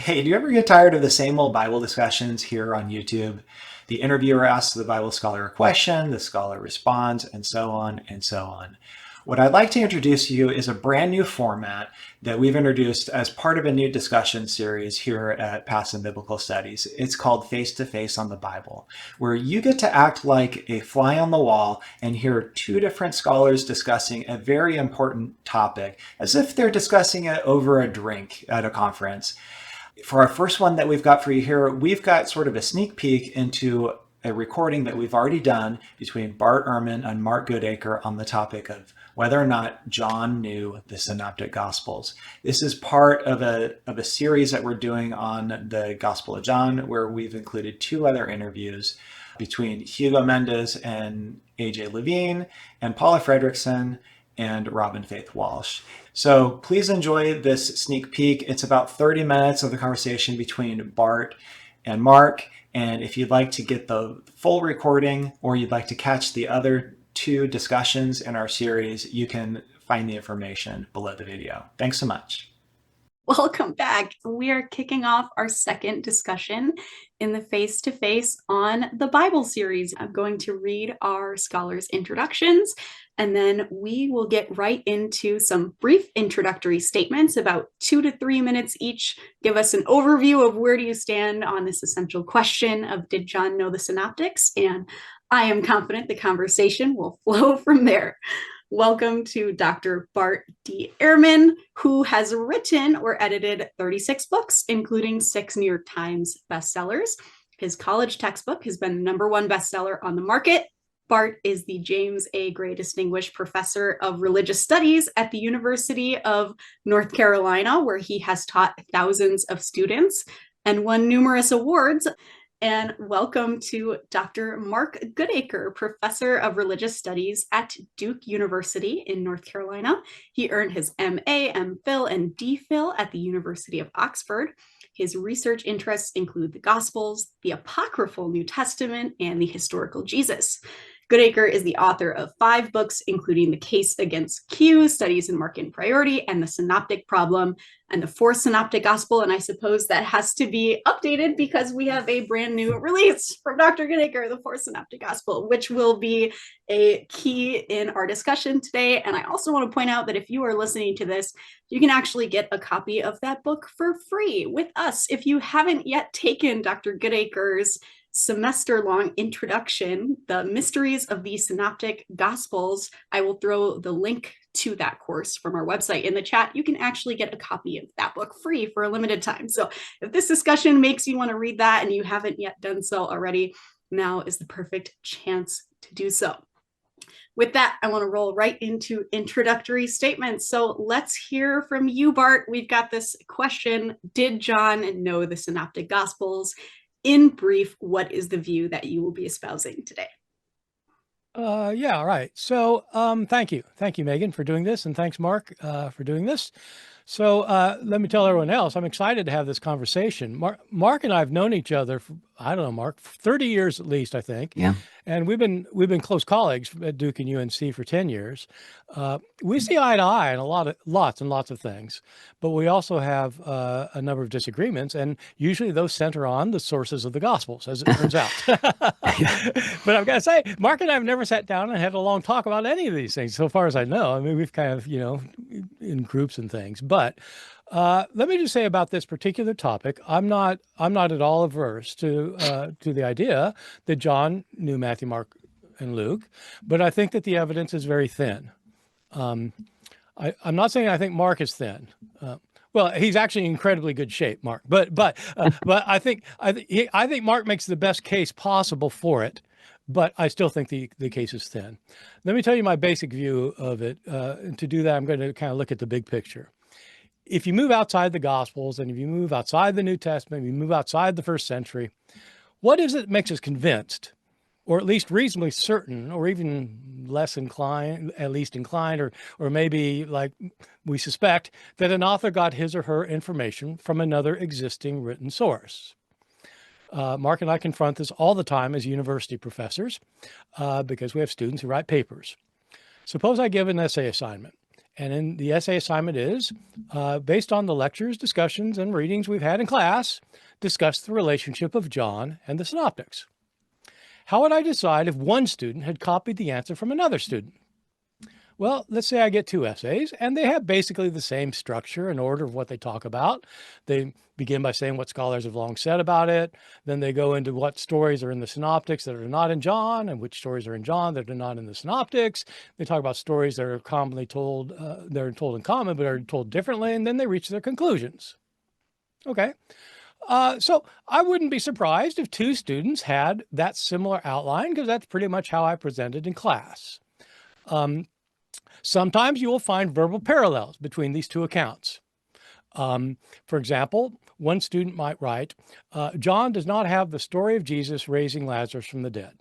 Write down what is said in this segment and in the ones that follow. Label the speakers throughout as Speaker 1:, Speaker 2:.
Speaker 1: Hey, do you ever get tired of the same old Bible discussions here on YouTube? The interviewer asks the Bible scholar a question, the scholar responds, and so on and so on. What I'd like to introduce to you is a brand new format that we've introduced as part of a new discussion series here at Pass Biblical Studies. It's called Face to Face on the Bible, where you get to act like a fly on the wall and hear two different scholars discussing a very important topic as if they're discussing it over a drink at a conference. For our first one that we've got for you here, we've got sort of a sneak peek into a recording that we've already done between Bart Ehrman and Mark Goodacre on the topic of whether or not John knew the Synoptic Gospels. This is part of a series that we're doing on the Gospel of John, where we've included two other interviews between Hugo Mendes and AJ Levine and Paula Fredrickson and Robin Faith Walsh. So please enjoy this sneak peek. It's about 30 minutes of the conversation between Bart and Mark. And if you'd like to get the full recording or you'd like to catch the other two discussions in our series, you can find the information below the video. Thanks so much.
Speaker 2: Welcome back. We are kicking off our second discussion in the face-to-face on the Bible series. I'm going to read our scholars' introductions, and then we will get right into some brief introductory statements, about 2 to 3 minutes each, give us an overview of where do you stand on this essential question of did John know the synoptics? And I am confident the conversation will flow from there. Welcome to Dr. Bart D. Ehrman, who has written or edited 36 books, including 6 New York Times bestsellers. His college textbook has been the #1 bestseller on the market. Bart is the James A. Gray Distinguished Professor of Religious Studies at the University of North Carolina, where he has taught thousands of students and won numerous awards. And welcome to Dr. Mark Goodacre, Professor of Religious Studies at Duke University in North Carolina. He earned his MA, MPhil, and DPhil at the University of Oxford. His research interests include the Gospels, the Apocryphal New Testament, and the historical Jesus. Goodacre is the author of 5 books, including The Case Against Q, Studies in Markan Priority, and The Synoptic Problem, and the 4th Synoptic Gospel. And I suppose that has to be updated because we have a brand new release from Dr. Goodacre, the 4th Synoptic Gospel, which will be a key in our discussion today. And I also want to point out that if you are listening to this, you can actually get a copy of that book for free with us. If you haven't yet taken Dr. Goodacre's semester-long introduction, The Mysteries of the Synoptic Gospels, I will throw the link to that course from our website in the chat. You can actually get a copy of that book free for a limited time. So if this discussion makes you want to read that and you haven't yet done so already, now is the perfect chance to do so. With that, I want to roll right into introductory statements. So let's hear from you, Bart. We've got this question: did John know the Synoptic Gospels? In brief, what is the view that you will be espousing today?
Speaker 3: Yeah, all right. So thank you. Thank you, Megan, for doing this. And thanks, Mark, for doing this. So let me tell everyone else, I'm excited to have this conversation. Mark and I have known each other for, I don't know, Mark, 30 years at least, I think.
Speaker 4: Yeah.
Speaker 3: And we've been close colleagues at Duke and UNC for 10 years. We see eye to eye on lots and lots of things, but we also have a number of disagreements, and usually those center on the sources of the Gospels, as it turns out. But I've got to say, Mark and I have never sat down and had a long talk about any of these things, so far as I know. I mean, we've kind of, in groups and things. But let me just say about this particular topic, I'm not at all averse to the idea that John knew Matthew, Mark, and Luke, but I think that the evidence is very thin. I'm not saying I think Mark is thin. Well, he's actually in incredibly good shape, Mark. But I think Mark makes the best case possible for it. But I still think the case is thin. Let me tell you my basic view of it. And to do that, I'm going to kind of look at the big picture. If you move outside the Gospels, and if you move outside the New Testament, if you move outside the first century, what is it that makes us convinced, or at least reasonably certain, or even less inclined, at least inclined, or maybe like we suspect, that an author got his or her information from another existing written source? Mark and I confront this all the time as university professors because we have students who write papers. Suppose I give an essay assignment And then the essay assignment is, based on the lectures, discussions, and readings we've had in class, discuss the relationship of John and the Synoptics. How would I decide if one student had copied the answer from another student? Well, let's say I get 2 essays, and they have basically the same structure and order of what they talk about. They begin by saying what scholars have long said about it. Then they go into what stories are in the Synoptics that are not in John, and which stories are in John that are not in the Synoptics. They talk about stories that are commonly told, they're told in common, but are told differently, and then they reach their conclusions. Okay. So I wouldn't be surprised if 2 students had that similar outline, because that's pretty much how I presented in class. Sometimes you will find verbal parallels between these 2 accounts. For example, one student might write, John does not have the story of Jesus raising Lazarus from the dead.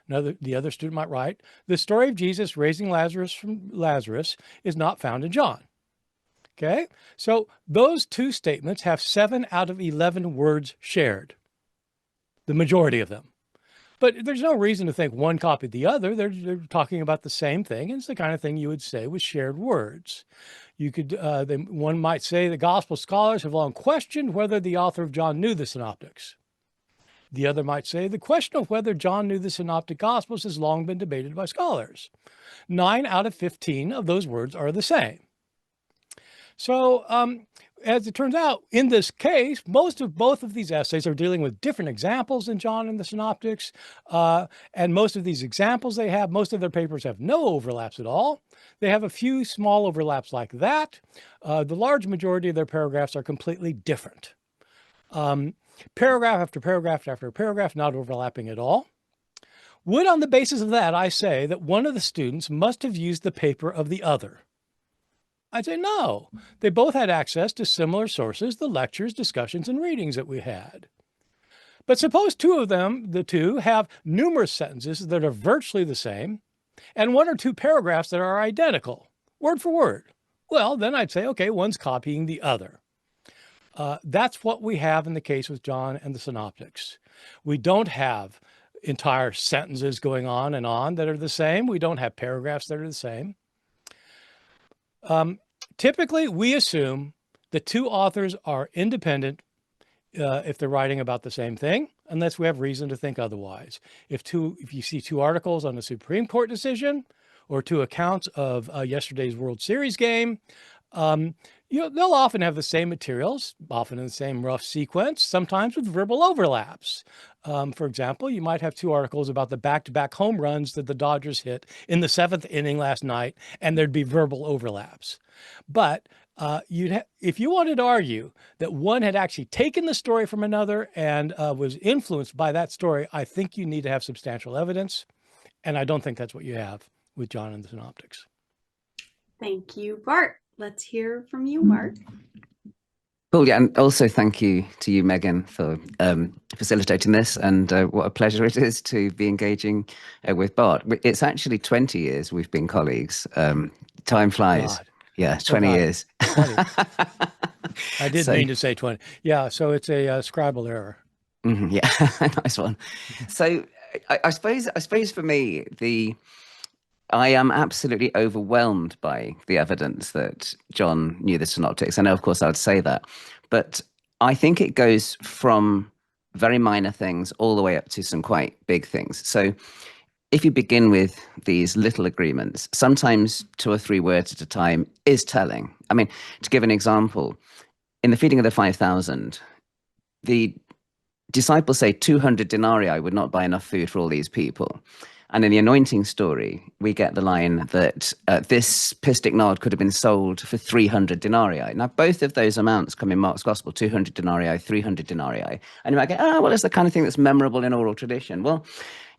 Speaker 3: The other student might write, the story of Jesus raising Lazarus from Lazarus is not found in John. Okay, so those 2 statements have 7 out of 11 words shared, the majority of them. But there's no reason to think one copied the other. They're talking about the same thing. It's the kind of thing you would say with shared words. You could, one might say the gospel scholars have long questioned whether the author of John knew the Synoptics. The other might say the question of whether John knew the Synoptic Gospels has long been debated by scholars. 9 out of 15 of those words are the same. So as it turns out, in this case, both of these essays are dealing with different examples in John and the Synoptics. And most of these examples most of their papers have no overlaps at all. They have a few small overlaps like that. The large majority of their paragraphs are completely different. Paragraph after paragraph after paragraph, not overlapping at all. Would, on the basis of that, I say that one of the students must have used the paper of the other? I'd say no. They both had access to similar sources, the lectures, discussions, and readings that we had. But suppose 2 of them, the 2, have numerous sentences that are virtually the same, and 1 or 2 paragraphs that are identical, word for word. Well, then I'd say, okay, one's copying the other. That's what we have in the case with John and the Synoptics. We don't have entire sentences going on that are the same. We don't have paragraphs that are the same. Typically, we assume the 2 authors are independent if they're writing about the same thing, unless we have reason to think otherwise. If you see 2 articles on a Supreme Court decision or 2 accounts of yesterday's World Series game, they'll often have the same materials, often in the same rough sequence, sometimes with verbal overlaps. For example, you might have 2 articles about the back-to-back home runs that the Dodgers hit in the 7th inning last night, and there'd be verbal overlaps. But if you wanted to argue that one had actually taken the story from another and was influenced by that story, I think you need to have substantial evidence, and I don't think that's what you have with John and the Synoptics.
Speaker 2: Thank you, Bart. Let's hear from you, Mark.
Speaker 4: Cool, yeah, and also thank you to you, Megan, for facilitating this, and what a pleasure it is to be engaging with Bart. It's actually 20 years we've been colleagues. Time flies.
Speaker 3: God.
Speaker 4: Yeah, 20 years.
Speaker 3: 20. I did mean to say 20. Yeah, so it's a scribal error.
Speaker 4: Yeah, nice one. So I suppose for me, I am absolutely overwhelmed by the evidence that John knew the Synoptics. I know, of course, I would say that, but I think it goes from very minor things all the way up to some quite big things. So if you begin with these little agreements, sometimes 2 or 3 words at a time is telling. I mean, to give an example, in the feeding of the 5,000, the disciples say 200 denarii would not buy enough food for all these people. And in the anointing story, we get the line that this pistic nard could have been sold for 300 denarii. Now, both of those amounts come in Mark's Gospel, 200 denarii, 300 denarii. And you might go, well, it's the kind of thing that's memorable in oral tradition. Well,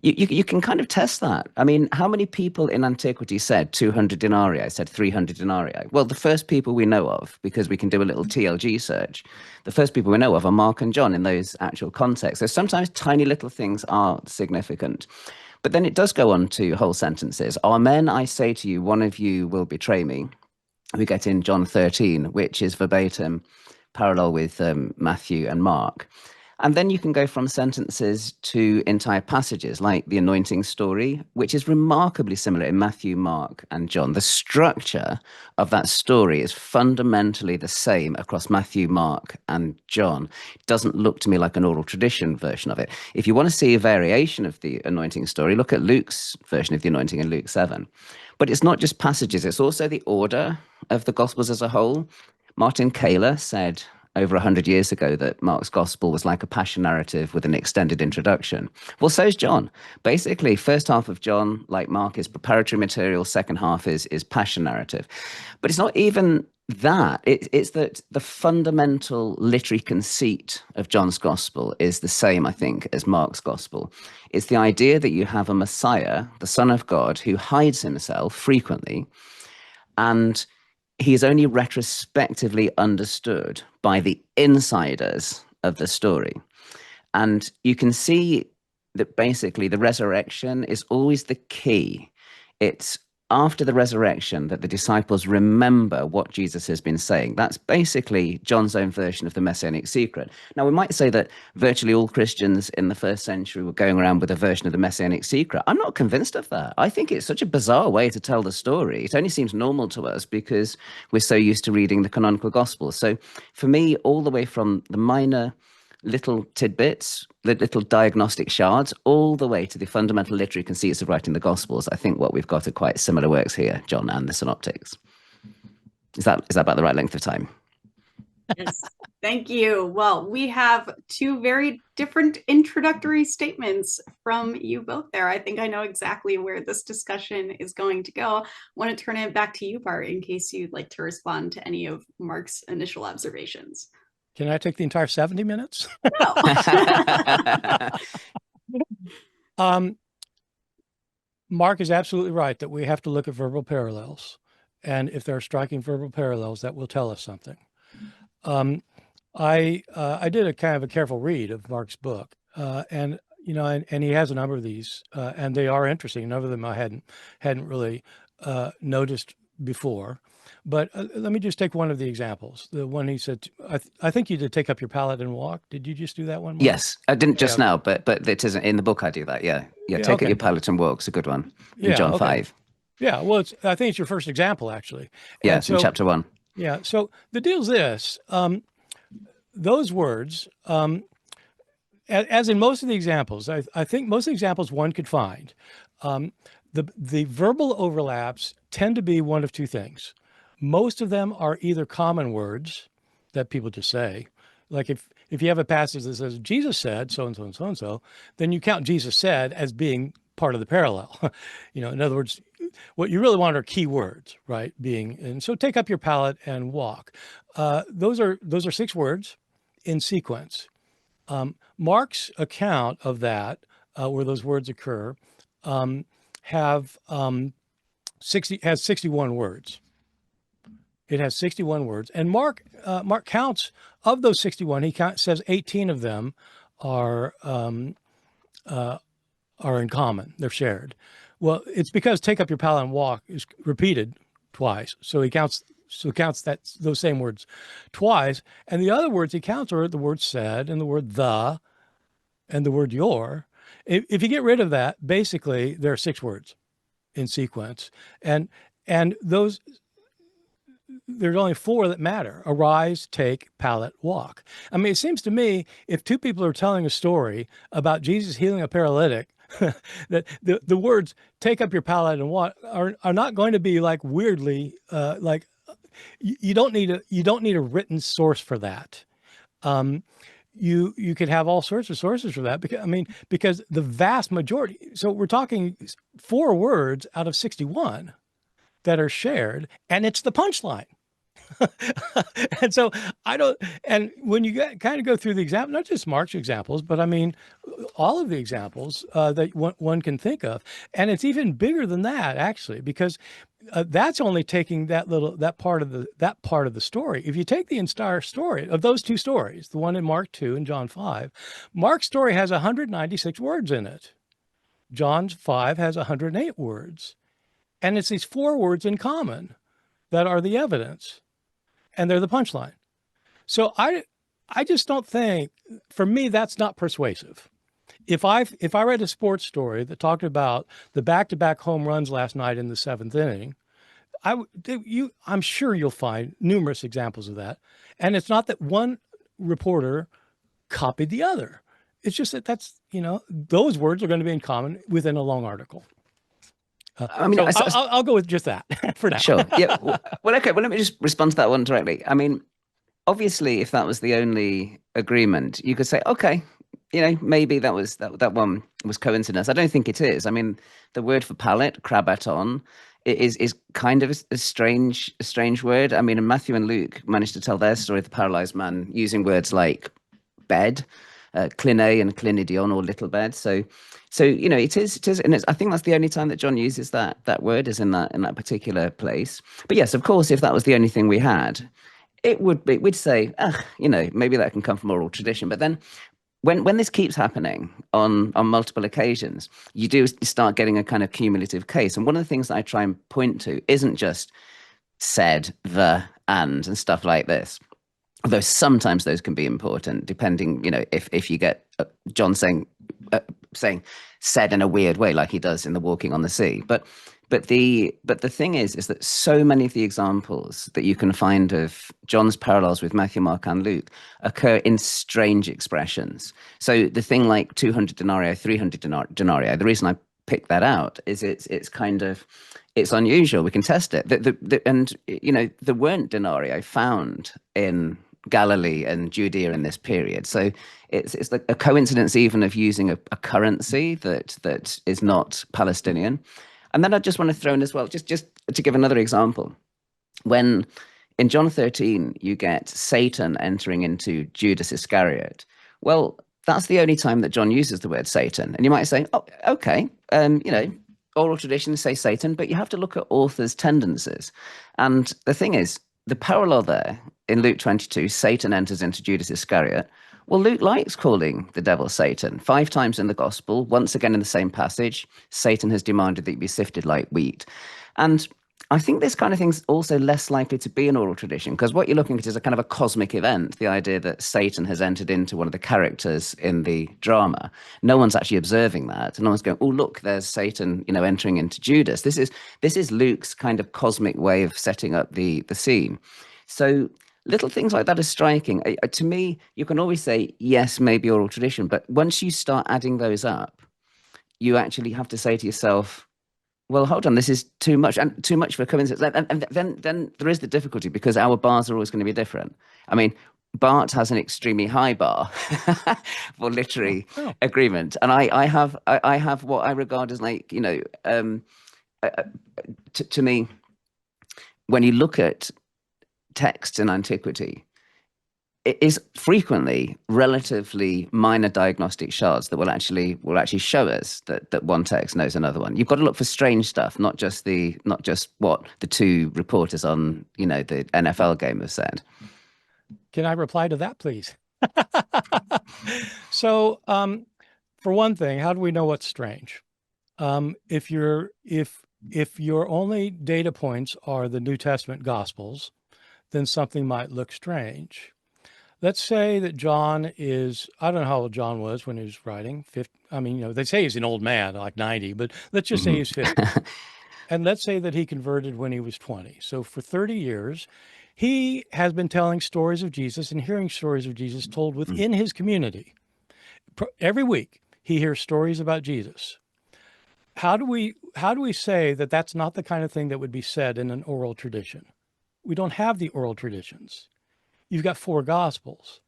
Speaker 4: you can kind of test that. I mean, how many people in antiquity said 200 denarii, said 300 denarii? Well, the first people we know of, because we can do a little TLG search, the first people we know of are Mark and John in those actual contexts. So sometimes tiny little things are significant. But then it does go on to whole sentences. Amen, I say to you, one of you will betray me. We get in John 13, which is verbatim, parallel with Matthew and Mark. And then you can go from sentences to entire passages, like the anointing story, which is remarkably similar in Matthew, Mark, and John. The structure of that story is fundamentally the same across Matthew, Mark, and John. It doesn't look to me like an oral tradition version of it. If you want to see a variation of the anointing story, look at Luke's version of the anointing in Luke 7. But it's not just passages, it's also the order of the Gospels as a whole. Martin Kaler said over 100 years ago that Mark's gospel was like a passion narrative with an extended introduction. Well, so is John. Basically, first half of John, like Mark, is preparatory material, second half is passion narrative. But it's not even that. It's that the fundamental literary conceit of John's gospel is the same, I think, as Mark's gospel. It's the idea that you have a Messiah, the Son of God, who hides himself frequently, and he is only retrospectively understood by the insiders of the story. And you can see that basically the resurrection is always the key. It's after the resurrection that the disciples remember what Jesus has been saying. That's basically John's own version of the messianic secret. Now, we might say that virtually all Christians in the first century were going around with a version of the messianic secret. I'm not convinced of that. I think it's such a bizarre way to tell the story. It only seems normal to us because we're so used to reading the canonical Gospels. So for me, all the way from the minor little tidbits, little diagnostic shards, all the way to the fundamental literary conceits of writing the Gospels, I think what we've got are quite similar works here, John and the Synoptics. Is that about the right length of time?
Speaker 2: Yes, thank you. Well, we have two very different introductory statements from you both there. I think I know exactly where this discussion is going to go. I want to turn it back to you, Bart, in case you'd like to respond to any of Mark's initial observations.
Speaker 3: Can I take the entire 70 minutes?
Speaker 2: No.
Speaker 3: Mark is absolutely right that we have to look at verbal parallels. And if there are striking verbal parallels, that will tell us something. I did a kind of a careful read of Mark's book, and he has a number of these, and they are interesting. None of them I hadn't really noticed before. But let me just take one of the examples. The one he said, I think you did take up your pallet and walk. Did you just do that one, Mark?
Speaker 4: Yes, I didn't just now, but it isn't in the book. I do that. Yeah. Take up your pallet and walk. It's a good one in John 5.
Speaker 3: Yeah, well, I think it's your first example, actually.
Speaker 4: Yes, in chapter 1.
Speaker 3: Yeah, so the deal's this. Those words, as in most of the examples, I think most of the examples one could find, the verbal overlaps tend to be one of two things. Most of them are either common words that people just say. Like if you have a passage that says, Jesus said so-and-so and so-and-so, then you count Jesus said as being part of the parallel. In other words, what you really want are key words, right? And so take up your pallet and walk. Those are 6 words in sequence. Mark's account of that, where those words occur, has 61 words. It has 61 words, and Mark counts of those 61. He says 18 of them are in common. They're shared. Well, it's because take up your pallet and walk is repeated twice. So he counts those same words twice, and the other words he counts are the word said and the word the and the word your. If you get rid of that, basically there are 6 words in sequence, and those. There's only 4 that matter: arise, take, pallet, walk. I mean, it seems to me if 2 people are telling a story about Jesus healing a paralytic, that the words take up your pallet and walk are not going to be like weirdly like you don't need a written source for that. You could have all sorts of sources for that because the vast majority. So we're talking 4 words out of 61 that are shared, and it's the punchline. And so and when you kind of go through the example, not just Mark's examples, but I mean, all of the examples that one can think of. And it's even bigger than that, actually, because that's only taking that part of the story. If you take the entire story of those 2 stories, the one in Mark 2 and John 5, Mark's story has 196 words in it. John's 5 has 108 words. And it's these 4 words in common that are the evidence, and they're the punchline. So I I just don't think, for me, that's not persuasive. If I read a sports story that talked about the back-to-back home runs last night in the seventh inning, I'm sure you'll find numerous examples of that. And it's not that one reporter copied the other. It's just that those words are going to be in common within a long article.
Speaker 4: I mean,
Speaker 3: so I'll go with just that for now.
Speaker 4: Sure. Yeah. Well, okay. Well, let me just respond to that one directly. I mean, obviously, if that was the only agreement, you could say, okay, maybe that one was coincidence. I don't think it is. I mean, the word for pallet, krabaton, is kind of a strange word. I mean, and Matthew and Luke managed to tell their story of the paralyzed man using words like bed, cline and clinidion, or little bed. So it is, and I think that's the only time that John uses that word, is in that particular place. But yes, of course, if that was the only thing we had, we'd say, maybe that can come from oral tradition. But then when this keeps happening on multiple occasions, you do start getting a kind of cumulative case. And one of the things that I try and point to isn't just said, the, and stuff like this. Although sometimes those can be important, depending, if you get John saying said in a weird way, like he does in the Walking on the Sea. But the thing is that so many of the examples that you can find of John's parallels with Matthew, Mark, and Luke occur in strange expressions. So the thing like 200 denarii, 300 denarii, the reason I picked that out is it's unusual. We can test it. There weren't denarii found in Galilee and Judea in this period. So it's like a coincidence even of using a currency that is not Palestinian. And then I just want to throw in as well, just to give another example, when in John 13 you get Satan entering into Judas Iscariot. Well, that's the only time that John uses the word Satan. And you might say, oh, okay, oral traditions say Satan, but you have to look at authors' tendencies. And the thing is, the parallel there in Luke 22, Satan enters into Judas Iscariot. Well, Luke likes calling the devil Satan 5 times in the gospel. Once again in the same passage, Satan has demanded that you be sifted like wheat. And I think this kind of thing's also less likely to be an oral tradition, because what you're looking at is a kind of a cosmic event, the idea that Satan has entered into one of the characters in the drama. No one's actually observing that. No one's going, oh, look, there's Satan, entering into Judas. This is Luke's kind of cosmic way of setting up the scene. So little things like that are striking. To me, you can always say, yes, maybe oral tradition, but once you start adding those up, you actually have to say to yourself, well, hold on, this is too much, and too much for coincidence. And then there is the difficulty, because our bars are always going to be different. I mean, Bart has an extremely high bar for literary agreement, and I have what I regard as like, to me, when you look at texts in antiquity, it is frequently relatively minor diagnostic shards that will actually show us that one text knows another one. You've got to look for strange stuff, not just what the 2 reporters on the NFL game have said.
Speaker 3: Can I reply to that, please? So, for one thing, how do we know what's strange? If your only data points are the New Testament Gospels, then something might look strange. Let's say that John is, I don't know how old John was when he was writing, 50. I mean, they say he's an old man, like 90, but let's just say he's 50. And let's say that he converted when he was 20. So for 30 years, he has been telling stories of Jesus and hearing stories of Jesus told within his community. Every week, he hears stories about Jesus. How do we say that that's not the kind of thing that would be said in an oral tradition? We don't have the oral traditions. You've got 4 Gospels.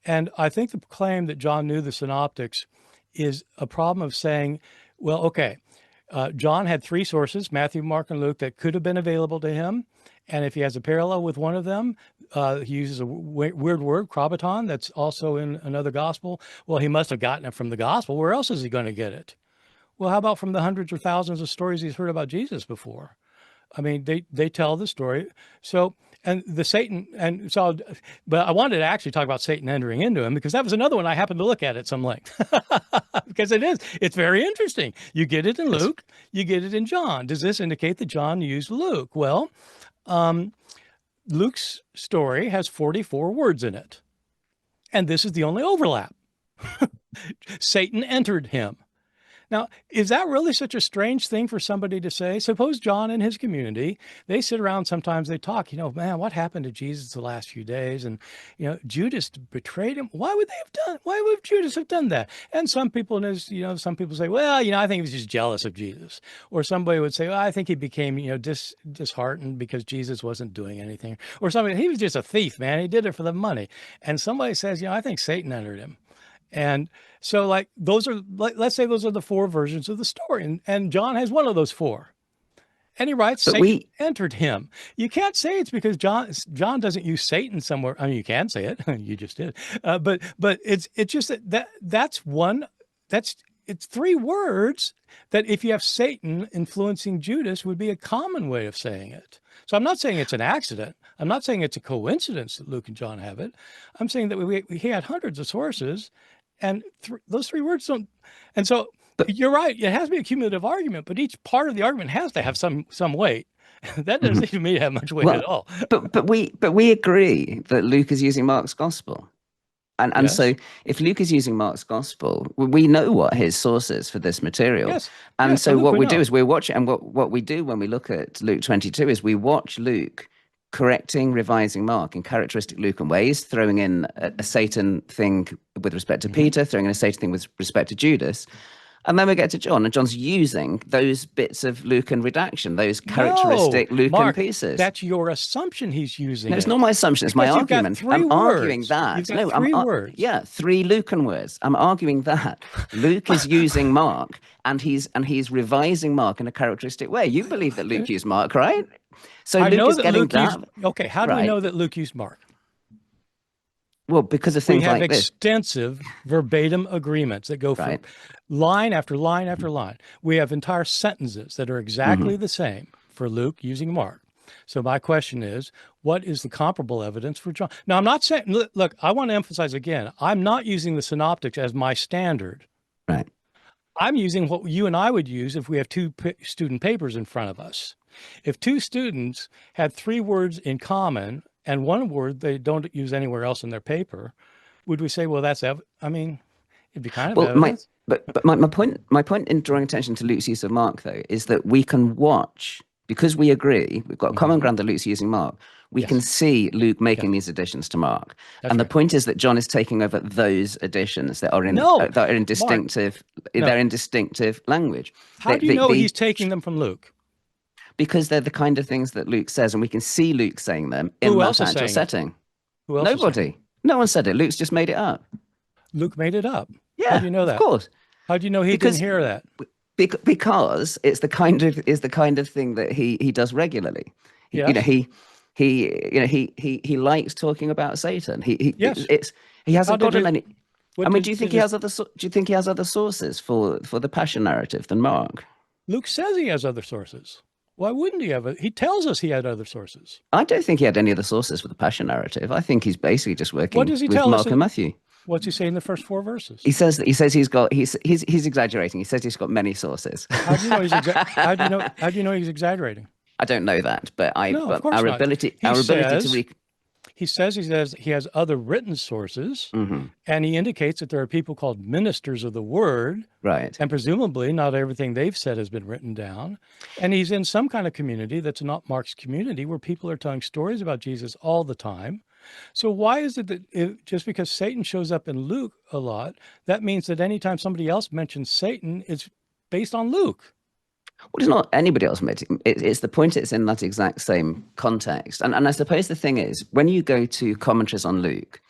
Speaker 3: And I think the claim that John knew the Synoptics is a problem of saying, well, okay, John had 3 sources, Matthew, Mark, and Luke, that could have been available to him. And if he has a parallel with one of them, he uses a weird word, krabaton, that's also in another gospel. Well, he must have gotten it from the gospel. Where else is he going to get it? Well, how about from the hundreds or thousands of stories he's heard about Jesus before? I mean, they tell the story. So, and the Satan, and so, but I wanted to actually talk about Satan entering into him, because that was another one I happened to look at some length, because it's very interesting. You get it in Luke, you get it in John. Does this indicate that John used Luke? Well, Luke's story has 44 words in it. And this is the only overlap. Satan entered him. Now, is that really such a strange thing for somebody to say? Suppose John and his community, they sit around, sometimes they talk, man, what happened to Jesus the last few days? And, Judas betrayed him. Why would Judas have done that? And some people some people say, well, I think he was just jealous of Jesus. Or somebody would say, well, I think he became, disheartened because Jesus wasn't doing anything. Or somebody, he was just a thief, man. He did it for the money. And somebody says, I think Satan entered him. And so let's say those are the four versions of the story. And John has one of those four. And he writes, Satan entered him. You can't say it's because John doesn't use Satan somewhere. I mean, you can say it. You just did. But it's just it's three words that if you have Satan influencing Judas would be a common way of saying it. So I'm not saying it's an accident. I'm not saying it's a coincidence that Luke and John have it. I'm saying that he had hundreds of sources, and those three words don't. And so you're right. It has to be a cumulative argument, but each part of the argument has to have some weight. That doesn't seem to me to have much weight at all.
Speaker 4: But we agree that Luke is using Mark's gospel. And
Speaker 3: Yes.
Speaker 4: So if Luke is using Mark's gospel, we know what his source is for this material.
Speaker 3: Yes.
Speaker 4: And
Speaker 3: Yes,
Speaker 4: so
Speaker 3: Luke,
Speaker 4: what we
Speaker 3: know.
Speaker 4: do is we watch, and what we do when we look at Luke 22 is we watch Luke correcting, revising Mark in characteristic Lucan ways, throwing in a Satan thing with respect to Peter, throwing in a Satan thing with respect to Judas. And then we get to John, and John's using those bits of Lucan redaction, those characteristic Lucan
Speaker 3: Mark,
Speaker 4: pieces.
Speaker 3: That's your assumption he's using.
Speaker 4: No, it's not my assumption. It's my argument. I'm arguing that.
Speaker 3: You've got three words.
Speaker 4: Yeah, three Lucan words. I'm arguing that Luke is using Mark, and he's revising Mark in a characteristic way. You believe that Luke used Mark, right? So Luke is getting that.
Speaker 3: Okay, how do we know that Luke used Mark?
Speaker 4: Well, because of things like this.
Speaker 3: We have extensive verbatim agreements that go from line after line after line. We have entire sentences that are exactly the same for Luke using Mark. So my question is, what is the comparable evidence for John? Now, I'm not saying, look, I want to emphasize again, I'm not using the synoptics as my standard.
Speaker 4: Right.
Speaker 3: I'm using what you and I would use if we have two student papers in front of us. If two students had three words in common and one word they don't use anywhere else in their paper, would we say, well, that's, it'd be kind of evidence.
Speaker 4: But my point in drawing attention to Luke's use of Mark, though, is that we can watch, because we agree, we've got common ground that Luke's using Mark, we can see Luke making these additions to Mark.
Speaker 3: That's
Speaker 4: and the point is that John is taking over those additions that are in distinctive, they're in distinctive language.
Speaker 3: How do you know he's taking them from Luke?
Speaker 4: Because they're the kind of things that Luke says, and we can see Luke saying them in that actual setting.
Speaker 3: Who else?
Speaker 4: Nobody. No one said it. Luke's just made it up.
Speaker 3: Luke made it up.
Speaker 4: Yeah,
Speaker 3: how do you know that?
Speaker 4: Of course.
Speaker 3: How do you know he didn't hear that?
Speaker 4: Because it's the kind of thing that he does regularly.
Speaker 3: Yes.
Speaker 4: He likes talking about Satan. He hasn't got any. I mean, do you think he has other sources for the passion narrative than Mark?
Speaker 3: Luke says he has other sources. Why wouldn't he have it? He tells us he had other sources.
Speaker 4: I don't think he had any other sources for the passion narrative. I think he's basically just working with Mark and Matthew.
Speaker 3: What's he say in the first four verses?
Speaker 4: He says he's exaggerating. He says he's got many sources.
Speaker 3: How do you know how do you know he's exaggerating?
Speaker 4: I don't know that, but our ability to read.
Speaker 3: He says he has other written sources, and he indicates that there are people called ministers of the word,
Speaker 4: right? And
Speaker 3: presumably not everything they've said has been written down. And he's in some kind of community that's not Mark's community, where people are telling stories about Jesus all the time. So why is it that just because Satan shows up in Luke a lot, that means that anytime somebody else mentions Satan, it's based on Luke?
Speaker 4: Well, it's not anybody else. It's the point. It's in that exact same context. And I suppose the thing is, when you go to commentaries on Luke,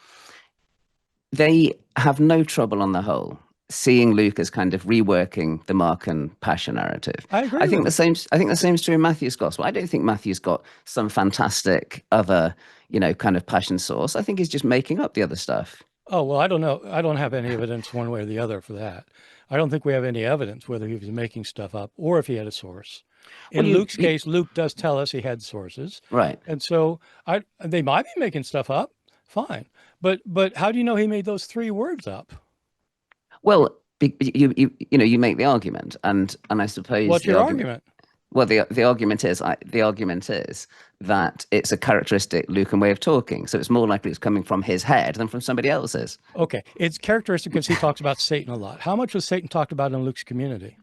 Speaker 4: they have no trouble on the whole seeing Luke as kind of reworking the Mark and passion narrative.
Speaker 3: I agree.
Speaker 4: I think the same is true in Matthew's gospel. I don't think Matthew's got some fantastic other, kind of passion source. I think he's just making up the other stuff.
Speaker 3: Oh, well, I don't know. I don't have any evidence one way or the other for that. I don't think we have any evidence whether he was making stuff up or if he had a source. In Luke's case, Luke does tell us he had sources.
Speaker 4: Right.
Speaker 3: And so they might be making stuff up. Fine. But how do you know he made those three words up?
Speaker 4: Well, you make the argument, and I suppose
Speaker 3: what's your argument?
Speaker 4: Well, the argument is that it's a characteristic Lucan way of talking. So it's more likely it's coming from his head than from somebody else's.
Speaker 3: Okay, it's characteristic because he talks about Satan a lot. How much was Satan talked about in Luke's community?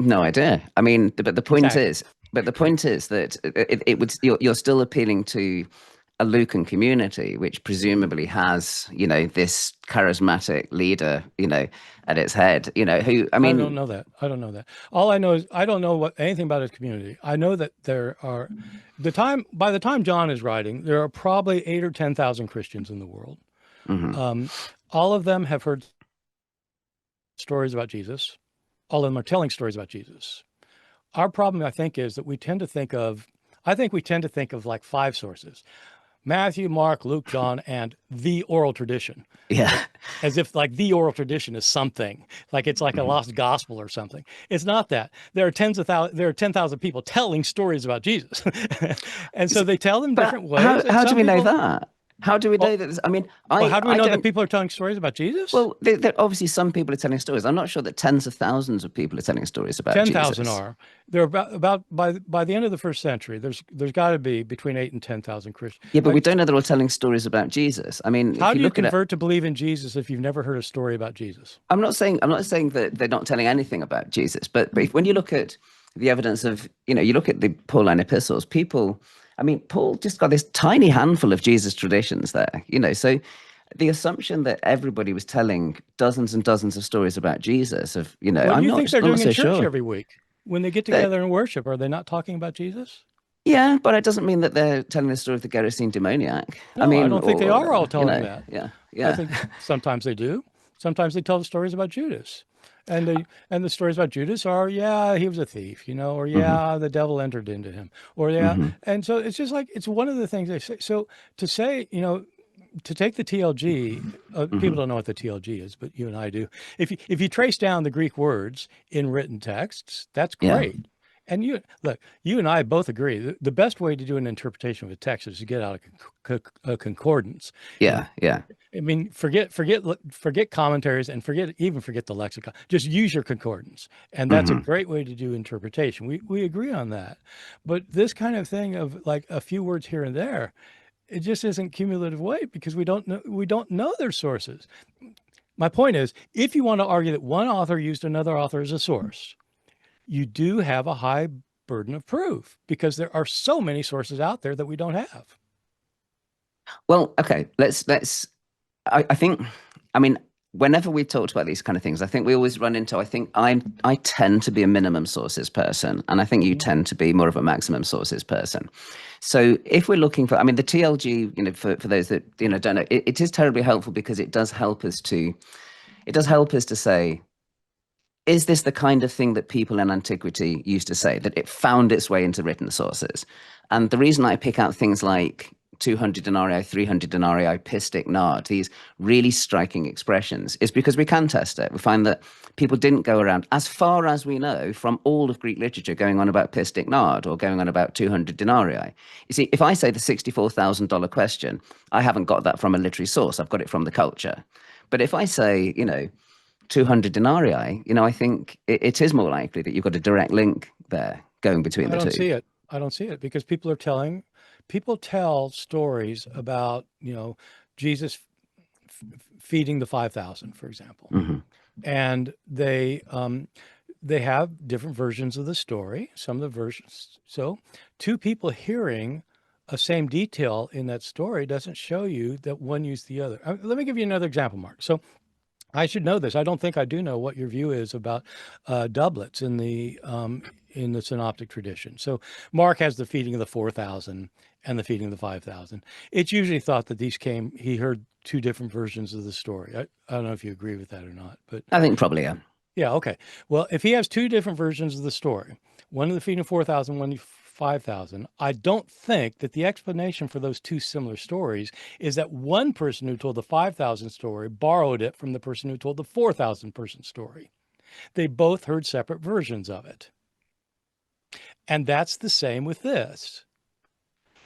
Speaker 4: No idea. I mean, but the point
Speaker 3: Exactly.
Speaker 4: is, that it would you're still appealing to a Lucan community, which presumably has, this charismatic leader, at its head, who, I
Speaker 3: I
Speaker 4: mean,
Speaker 3: don't know that. I don't know that. All I know is I don't know anything about his community. I know that there are by the time John is writing, there are probably 8 or 10,000 Christians in the world.
Speaker 4: mhm.
Speaker 3: All of them have heard stories about Jesus. All of them are telling stories about Jesus. Our problem, I think, is that we tend to think of like 5 sources: Matthew, Mark, Luke, John, and the oral tradition.
Speaker 4: Yeah.
Speaker 3: As if like the oral tradition is something, like it's like a lost gospel or something. It's not that. There are 10,000 people telling stories about Jesus. And so they tell them
Speaker 4: But
Speaker 3: different ways. And
Speaker 4: how do
Speaker 3: some
Speaker 4: we know
Speaker 3: people,
Speaker 4: that? How do we
Speaker 3: well,
Speaker 4: know that? I mean,
Speaker 3: well, how do we
Speaker 4: I
Speaker 3: know that
Speaker 4: don't.
Speaker 3: people are telling stories about Jesus?
Speaker 4: Well, obviously some people are telling stories. I'm not sure that tens of thousands of people are telling stories about
Speaker 3: 10,000
Speaker 4: Jesus.
Speaker 3: are. There are about by the end of the first century, there's got to be between 8 and 10,000 Christians.
Speaker 4: Yeah, but we don't know they're all telling stories about Jesus. I mean,
Speaker 3: How
Speaker 4: if
Speaker 3: do
Speaker 4: you
Speaker 3: you
Speaker 4: look at it,
Speaker 3: convert to believe in Jesus if you've never heard a story about Jesus?
Speaker 4: I'm not saying that they're not telling anything about Jesus, but when you look at the evidence of, you look at the Pauline epistles, I mean, Paul just got this tiny handful of Jesus traditions there, so the assumption that everybody was telling dozens and dozens of stories about Jesus,
Speaker 3: What do you think they're
Speaker 4: I'm not
Speaker 3: doing in
Speaker 4: so
Speaker 3: church
Speaker 4: sure.
Speaker 3: every week? When they get
Speaker 4: That,
Speaker 3: together and worship, are they not talking about Jesus?
Speaker 4: yeah, but it doesn't mean that they're telling the story of the Gerasene demoniac. I
Speaker 3: No, I
Speaker 4: mean,
Speaker 3: don't think they are all telling that.
Speaker 4: yeah,
Speaker 3: I
Speaker 4: yeah.
Speaker 3: think sometimes they do. Sometimes they tell the stories about Judas. And the stories about Judas are, yeah, he was a thief, or
Speaker 4: Hmm.
Speaker 3: yeah, the devil entered into him. Or yeah.
Speaker 4: Hmm.
Speaker 3: And so it's just like it's one of the things they say. So to say, to take the TLG, people
Speaker 4: Hmm.
Speaker 3: don't know what the TLG is, but you and I do. If you trace down the Greek words in written texts, that's
Speaker 4: Yeah,
Speaker 3: great. And you and I both agree the best way to do an interpretation of a text is to get out a concordance.
Speaker 4: yeah, yeah.
Speaker 3: I mean, forget commentaries and forget the lexicon. Just use your concordance, and that's a
Speaker 4: Hmm.
Speaker 3: great way to do interpretation. We agree on that, but this kind of thing of like a few words here and there, it just isn't cumulative weight because we don't know their sources. My point is, if you want to argue that one author used another author as a source, you do have a high burden of proof because there are so many sources out there that we don't have.
Speaker 4: Well, okay, let's. I think, I mean, whenever we've talked about these kind of things, I think we always run into. I tend to be a minimum sources person, and I think you
Speaker 3: Mhm.
Speaker 4: tend to be more of a maximum sources person. So if we're looking for, I mean, the TLG, for those that don't know, it is terribly helpful because it does help us to say, is this the kind of thing that people in antiquity used to say, that it found its way into written sources? And the reason I pick out things like 200 denarii, 300 denarii, pistic nard, these really striking expressions, is because we can test it. We find that people didn't go around, as far as we know, from all of Greek literature, going on about pistic nard or going on about 200 denarii. You see, if I say the $64,000 question, I haven't got that from a literary source. I've got it from the culture. But if I say, 200 denarii, I think it is more likely that you've got a direct link there going between
Speaker 3: I
Speaker 4: the
Speaker 3: don't
Speaker 4: two.
Speaker 3: see it. I don't see it because people tell stories about, Jesus feeding the 5,000, for example.
Speaker 4: Hmm.
Speaker 3: And they have different versions of the story. Some of the versions. So two people hearing a same detail in that story doesn't show you that one used the other. Let me give you another example, Mark. So I should know this. I don't think I do know what your view is about doublets in the synoptic tradition. So Mark has the feeding of the 4,000 and the feeding of the 5,000. It's usually thought that he heard two different versions of the story. I don't know if you agree with that or not, but
Speaker 4: I think probably, yeah.
Speaker 3: yeah, okay. Well, if he has two different versions of the story, one of the feeding of 4,000, one of 5,000, I don't think that the explanation for those two similar stories is that one person who told the 5,000 story borrowed it from the person who told the 4,000 person story. They both heard separate versions of it. And that's the same with this.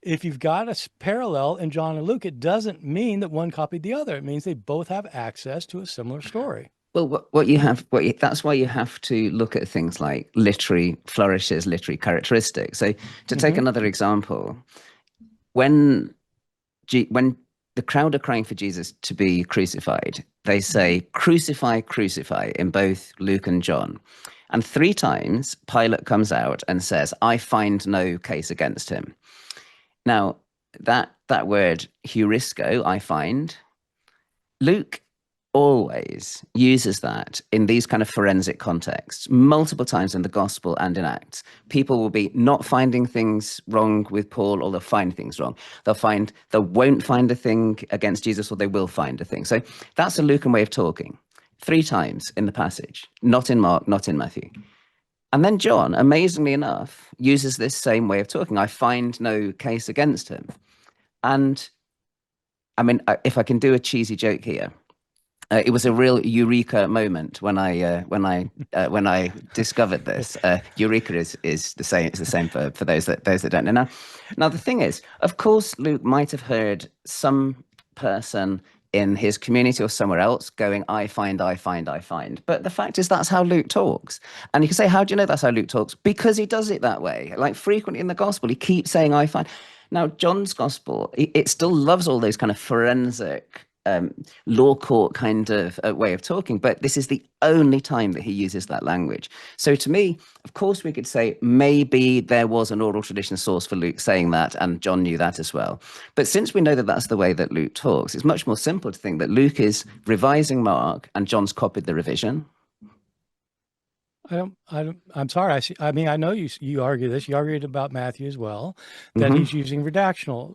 Speaker 3: If you've got a parallel in John and Luke, it doesn't mean that one copied the other. It means they both have access to a similar story.
Speaker 4: Well, that's why you have to look at things like literary flourishes, literary characteristics. So to take another example, when the crowd are crying for Jesus to be crucified, they say, "Crucify, crucify," in both Luke and John. And 3 times Pilate comes out and says, "I find no case against him." Now, that word heurisco, I find, Luke always uses that in these kind of forensic contexts, multiple times in the gospel and in Acts. People will be not finding things wrong with Paul, or they'll find things wrong. They won't find a thing against Jesus, or they will find a thing. So that's a Lucan way of talking. 3 times in the passage, not in Mark, not in Matthew. And then John, amazingly enough, uses this same way of talking. I find no case against him. And I mean, if I can do a cheesy joke here, it was a real eureka moment when I discovered this. Eureka is the same. It's the same for those that don't know. Now the thing is, of course, Luke might have heard some person in his community or somewhere else going, "I find, I find, I find." But the fact is, that's how Luke talks. And you can say, how do you know that's how Luke talks? Because he does it that way. Like frequently in the gospel, he keeps saying, "I find." Now, John's gospel, it still loves all those kind of forensic law court kind of way of talking, but this is the only time that he uses that language. So to me, of course, we could say maybe there was an oral tradition source for Luke saying that, and John knew that as well. But since we know that that's the way that Luke talks, it's much more simple to think that Luke is revising Mark and John's copied the revision.
Speaker 3: I'm sorry. I mean, I know you argue this. You argued about Matthew as well, that he's using redactional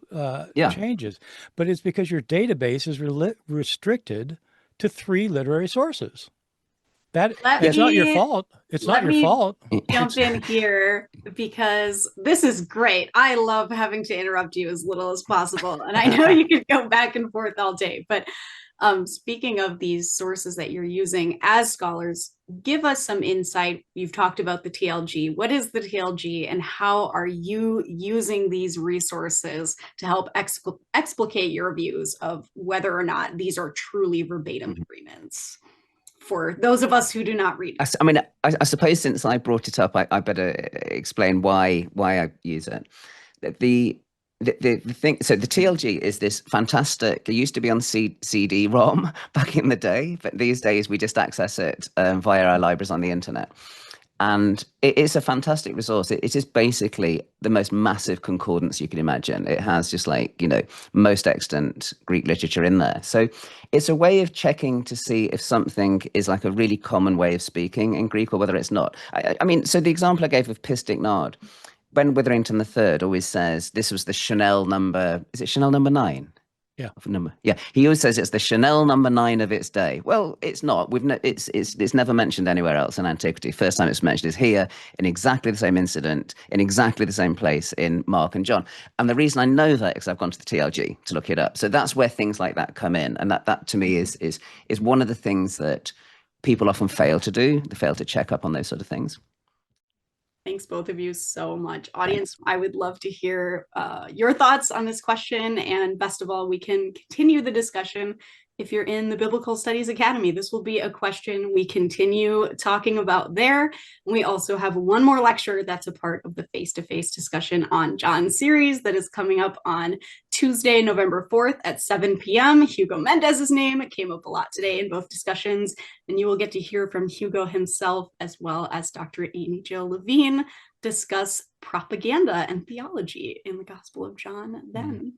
Speaker 3: changes, but it's because your database is restricted to 3 literary sources. It's not your fault. It's not your fault.
Speaker 2: Jump in here because this is great. I love having to interrupt you as little as possible, and I know you could go back and forth all day, but speaking of these sources that you're using as scholars, give us some insight. You've talked about the TLG. What is the TLG, and how are you using these resources to help explicate your views of whether or not these are truly verbatim agreements for those of us who do not read it?
Speaker 4: I mean, I suppose since I brought it up, I better explain why I use it. The thing, so the TLG is this fantastic, it used to be on CD-ROM back in the day, but these days we just access it via our libraries on the internet. And it's a fantastic resource. It is basically the most massive concordance you can imagine. It has just like, most extant Greek literature in there. So it's a way of checking to see if something is like a really common way of speaking in Greek or whether it's not. I mean, so the example I gave of pistic nard, Ben Witherington III always says this was the Chanel number. Is it Chanel number 9?
Speaker 3: Yeah.
Speaker 4: Yeah. He always says it's the Chanel number 9 of its day. Well, it's not. It's never mentioned anywhere else in antiquity. First time it's mentioned is here in exactly the same incident, in exactly the same place in Mark and John. And the reason I know that is I've gone to the TLG to look it up. So that's where things like that come in. And that to me is one of the things that people often fail to do. They fail to check up on those sort of things.
Speaker 2: Thanks, both of you, so much. Audience, I would love to hear your thoughts on this question. And best of all, we can continue the discussion. If you're in the Biblical Studies Academy, this will be a question we continue talking about there. We also have one more lecture that's a part of the face-to-face discussion on John series that is coming up on Tuesday, November 4th at 7 p.m. Hugo Mendez's name came up a lot today in both discussions, and you will get to hear from Hugo himself as well as Dr. Amy Jo Levine discuss propaganda and theology in the Gospel of John then.